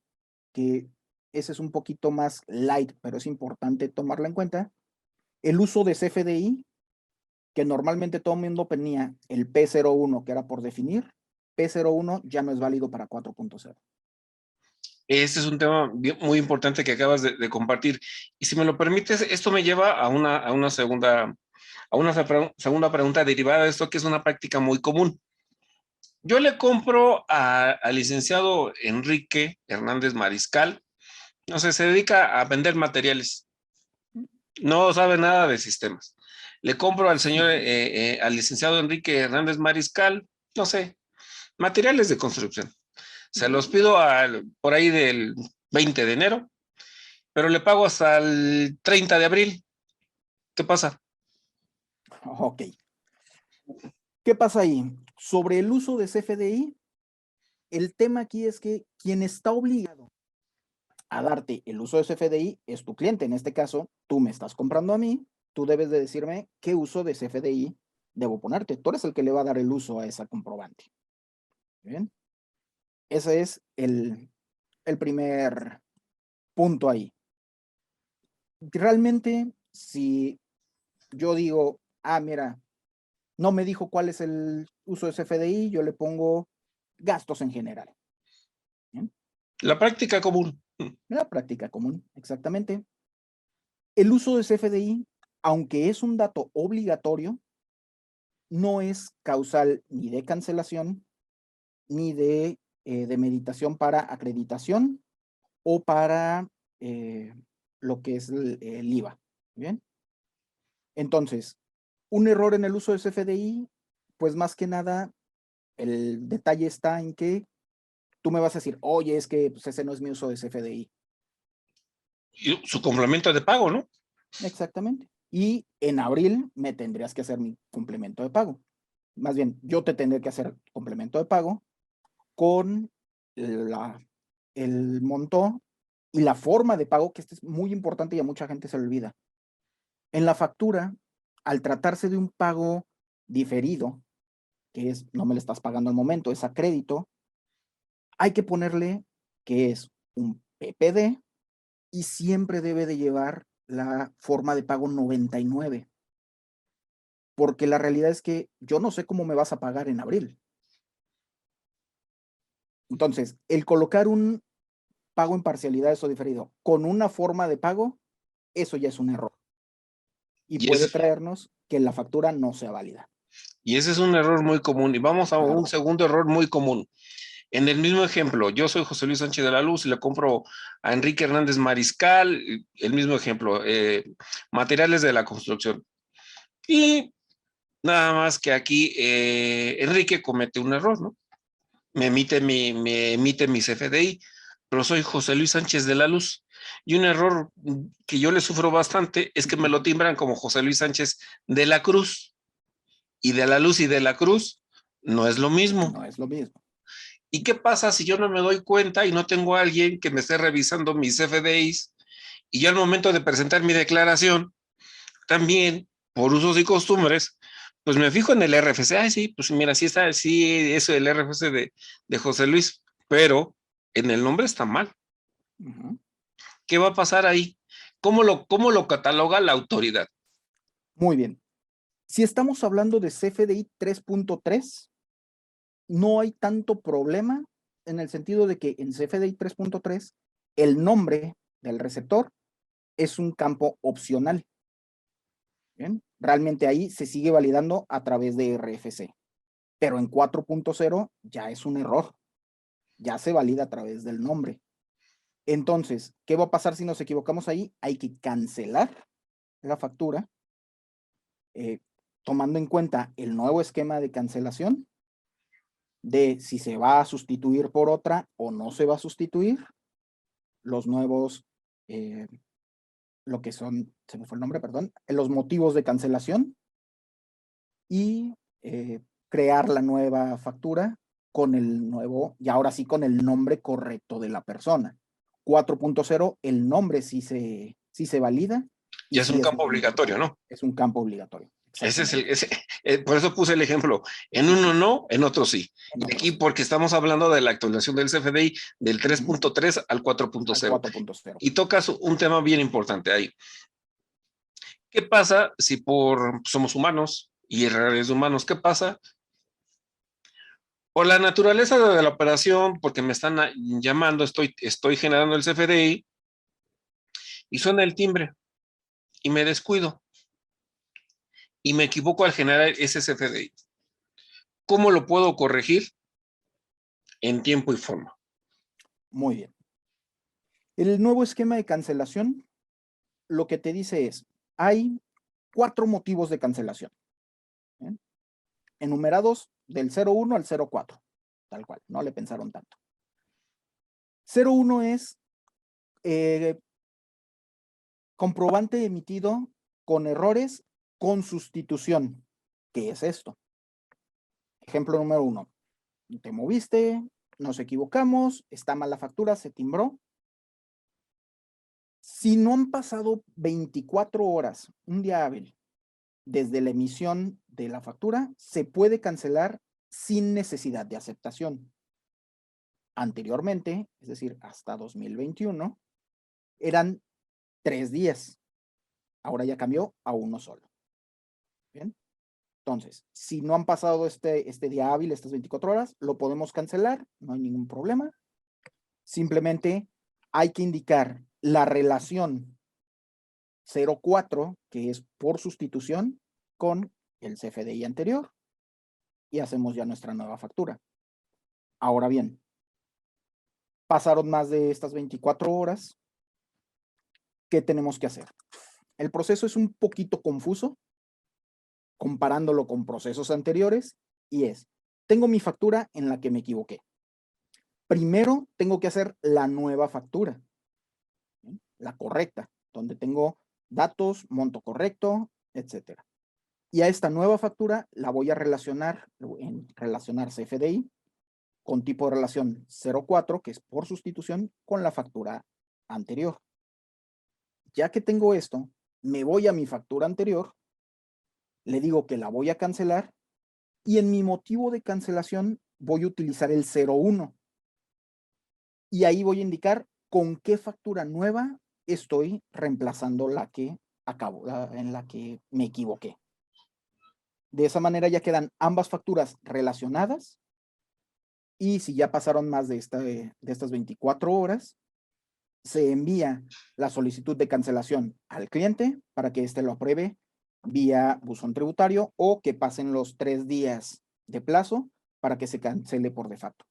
que ese es un poquito más light, pero es importante tomarlo en cuenta, el uso de CFDI, que normalmente todo el mundo tenía el P01 que era por definir, P01 ya no es válido para 4.0. Este es un tema muy importante que acabas de compartir. Y si me lo permites, esto me lleva a una segunda pregunta derivada de esto, que es una práctica muy común. Yo le compro al licenciado Enrique Hernández Mariscal, no sé, se dedica a vender materiales, no sabe nada de sistemas. Le compro al al licenciado Enrique Hernández Mariscal, no sé, materiales de construcción. Se los pido por ahí del 20 de enero, pero le pago hasta el 30 de abril. ¿Qué pasa? Ok. ¿Qué pasa ahí? Sobre el uso de CFDI, el tema aquí es que quien está obligado a darte el uso de CFDI es tu cliente. En este caso, tú me estás comprando a mí, tú debes de decirme qué uso de CFDI debo ponerte. Tú eres el que le va a dar el uso a esa comprobante. ¿Bien? Ese es el primer punto ahí. Realmente, si yo digo, mira, no me dijo cuál es el uso de CFDI, yo le pongo gastos en general. ¿Bien? La práctica común. La práctica común, exactamente. El uso de CFDI, aunque es un dato obligatorio, no es causal ni de cancelación, ni de meditación para acreditación o para lo que es el IVA. ¿Bien? Entonces, un error en el uso de CFDI, pues más que nada, el detalle está en que tú me vas a decir, oye, es que pues, ese no es mi uso de CFDI. Y su complemento de pago, ¿no? Exactamente. Y en abril me tendrías que hacer mi complemento de pago. Más bien, yo te tendré que hacer complemento de pago con el monto y la forma de pago, que este es muy importante y a mucha gente se le olvida. En la factura, al tratarse de un pago diferido, que es no me lo estás pagando al momento, es a crédito, hay que ponerle que es un PPD y siempre debe de llevar la forma de pago 99. Porque la realidad es que yo no sé cómo me vas a pagar en abril. Entonces, el colocar un pago en parcialidades o diferido con una forma de pago, eso ya es un error. Y Y puede ese, traernos que la factura no sea válida. y ese es un error muy común. Y vamos a Claro. un segundo error muy común. En el mismo ejemplo, yo soy José Luis Sánchez de la Luz y le compro a Enrique Hernández Mariscal, el mismo ejemplo, materiales de la construcción. Y nada más que aquí Enrique comete un error, ¿no? Me emite mi CFDI, pero soy José Luis Sánchez de la Luz. Y un error que yo le sufro bastante es que me lo timbran como José Luis Sánchez de la Cruz. Y de la Luz y de la Cruz no es lo mismo. No es lo mismo. ¿Y qué pasa si yo no me doy cuenta y no tengo a alguien que me esté revisando mis CFDIs y yo al momento de presentar mi declaración, también por usos y costumbres, pues me fijo en el RFC? Ay, sí, pues mira, sí está, sí, eso del RFC de José Luis, pero en el nombre está mal. Uh-huh. ¿Qué va a pasar ahí? ¿Cómo lo cataloga la autoridad? Muy bien. Si estamos hablando de CFDI 3.3, no hay tanto problema en el sentido de que en CFDI 3.3 el nombre del receptor es un campo opcional. ¿Bien? Realmente ahí se sigue validando a través de RFC, pero en 4.0 ya es un error, ya se valida a través del nombre. Entonces, ¿qué va a pasar si nos equivocamos ahí? Hay que cancelar la factura, tomando en cuenta el nuevo esquema de cancelación, de si se va a sustituir por otra o no se va a sustituir, los nuevos, lo que son, se me fue el nombre, perdón, los motivos de cancelación y crear la nueva factura con el nuevo, y ahora sí con el nombre correcto de la persona. 4.0, el nombre sí se valida. Ya es un campo obligatorio, ¿no? Es un campo obligatorio. Ese es por eso puse el ejemplo. En uno no, en otro sí. Y aquí porque estamos hablando de la actualización del CFDI del 3.3 al 4.0. Y tocas un tema bien importante ahí. ¿Qué pasa si somos humanos y errores humanos? ¿Qué pasa? Por la naturaleza de la operación, porque me están llamando, estoy generando el CFDI y suena el timbre y me descuido y me equivoco al generar ese CFDI. ¿Cómo lo puedo corregir? En tiempo y forma. Muy bien. El nuevo esquema de cancelación lo que te dice es, hay 4 motivos de cancelación, ¿bien? Enumerados del 01 al 04, tal cual, no le pensaron tanto. 01 es comprobante emitido con errores con sustitución. ¿Qué es esto? Ejemplo número 1. Te moviste, nos equivocamos, está mal la factura, se timbró. Si no han pasado 24 horas, un día hábil, desde la emisión de la factura, se puede cancelar sin necesidad de aceptación. Anteriormente, es decir, hasta 2021, eran 3 días. Ahora ya cambió a uno solo. Bien. Entonces, si no han pasado este día hábil, estas 24 horas, lo podemos cancelar, no hay ningún problema. Simplemente hay que indicar la relación 04, que es por sustitución, con el CFDI anterior y hacemos ya nuestra nueva factura. Ahora bien, pasaron más de estas 24 horas. ¿Qué tenemos que hacer? El proceso es un poquito confuso, comparándolo con procesos anteriores, y tengo mi factura en la que me equivoqué. Primero tengo que hacer la nueva factura, ¿sí? La correcta, donde tengo datos, monto correcto, etc. Y a esta nueva factura la voy a relacionar en relacionar CFDI con tipo de relación 04, que es por sustitución, con la factura anterior. Ya que tengo esto, me voy a mi factura anterior, le digo que la voy a cancelar y en mi motivo de cancelación voy a utilizar el 01. Y ahí voy a indicar con qué factura nueva estoy reemplazando la que en la que me equivoqué. De esa manera ya quedan ambas facturas relacionadas y si ya pasaron más de estas 24 horas, se envía la solicitud de cancelación al cliente para que éste lo apruebe vía buzón tributario o que pasen los 3 días de plazo para que se cancele por de facto.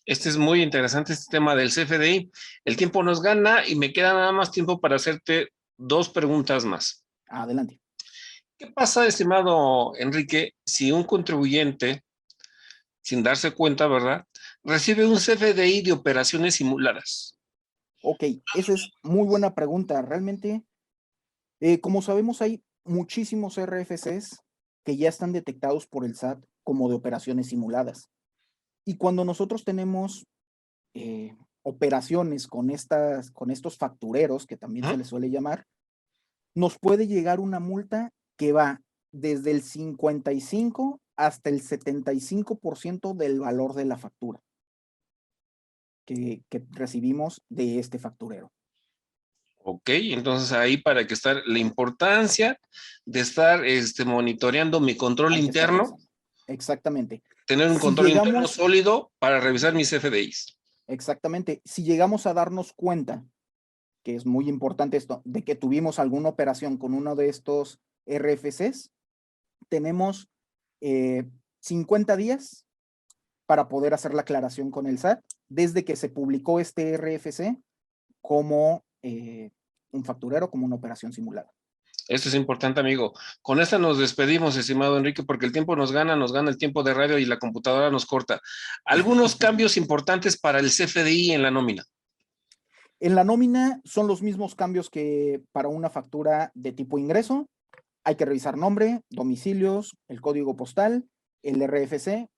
Este es muy interesante, este tema del CFDI. El tiempo nos gana y me queda nada más tiempo para hacerte 2 preguntas más. Adelante. ¿Qué pasa, estimado Enrique, si un contribuyente, sin darse cuenta, ¿verdad?, recibe un CFDI de operaciones simuladas? Ok, esa es muy buena pregunta. Realmente, como sabemos, hay muchísimos RFCs que ya están detectados por el SAT como de operaciones simuladas. Y cuando nosotros tenemos operaciones con estos factureros, que también se les suele llamar, nos puede llegar una multa que va desde el 55 hasta el 75% del valor de la factura que recibimos de este facturero. Ok, entonces ahí para que estar la importancia de estar monitoreando mi control interno. Exactamente. Tener un control interno sólido para revisar mis CFDIs. Exactamente. Si llegamos a darnos cuenta, que es muy importante esto, de que tuvimos alguna operación con uno de estos RFCs, tenemos 50 días para poder hacer la aclaración con el SAT desde que se publicó este RFC como un facturero, como una operación simulada. Esto es importante, amigo. Con esta nos despedimos, estimado Enrique, porque el tiempo nos gana el tiempo de radio y la computadora nos corta. ¿Algunos cambios importantes para el CFDI en la nómina? En la nómina son los mismos cambios que para una factura de tipo ingreso. Hay que revisar nombre, domicilios, el código postal, el RFC,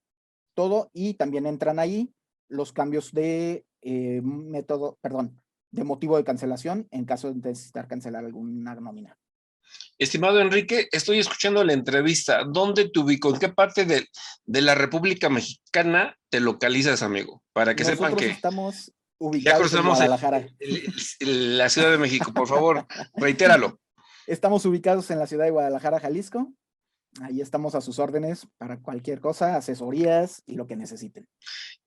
todo, y también entran ahí los cambios de de motivo de cancelación en caso de necesitar cancelar alguna nómina. Estimado Enrique, estoy escuchando la entrevista. ¿Dónde te ubico? ¿En qué parte de la República Mexicana te localizas, amigo? Para que sepan que estamos ubicados ya en Guadalajara. La Ciudad de México, por favor, reitéralo. Estamos ubicados en la ciudad de Guadalajara, Jalisco. Ahí estamos a sus órdenes para cualquier cosa, asesorías y lo que necesiten.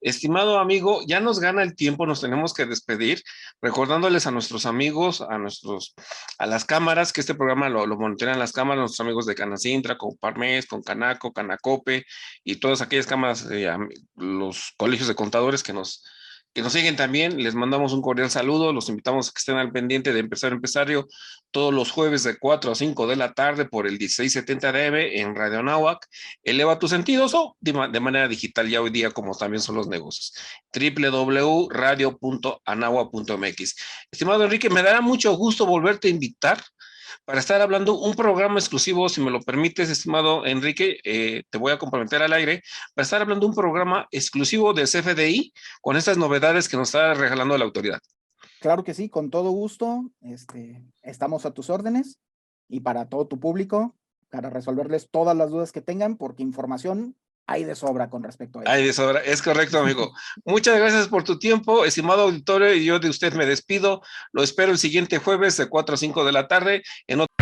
Estimado amigo, ya nos gana el tiempo, nos tenemos que despedir, recordándoles a nuestros amigos, a las cámaras, que este programa lo monitorean las cámaras, nuestros amigos de Canacintra, con Parmes, con Canaco, Canacope y todas aquellas cámaras, los colegios de contadores que nos siguen también. Les mandamos un cordial saludo, los invitamos a que estén al pendiente de Empresario todos los jueves de 4 a 5 de la tarde por el 1670 DM en Radio Anáhuac. Eleva tus sentidos o de manera digital ya hoy día, como también son los negocios. www.radio.anáhuac.mx. Estimado Enrique, me dará mucho gusto volverte a invitar para estar hablando un programa exclusivo, si me lo permites, estimado Enrique, te voy a comprometer al aire, para estar hablando un programa exclusivo de CFDI con estas novedades que nos está regalando la autoridad. Claro que sí, con todo gusto, estamos a tus órdenes y para todo tu público, para resolverles todas las dudas que tengan, porque información hay de sobra con respecto a ello. Hay de sobra, es correcto, amigo. Muchas gracias por tu tiempo, estimado auditorio, y yo de usted me despido. Lo espero el siguiente jueves de 4 a 5 de la tarde en otro...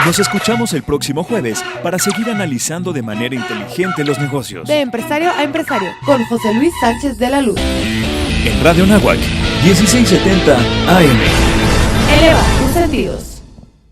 Nos escuchamos el próximo jueves para seguir analizando de manera inteligente los negocios. De empresario a empresario, con José Luis Sánchez de la Luz. En Radio Náhuac, 1670 AM. Eleva tus sentidos.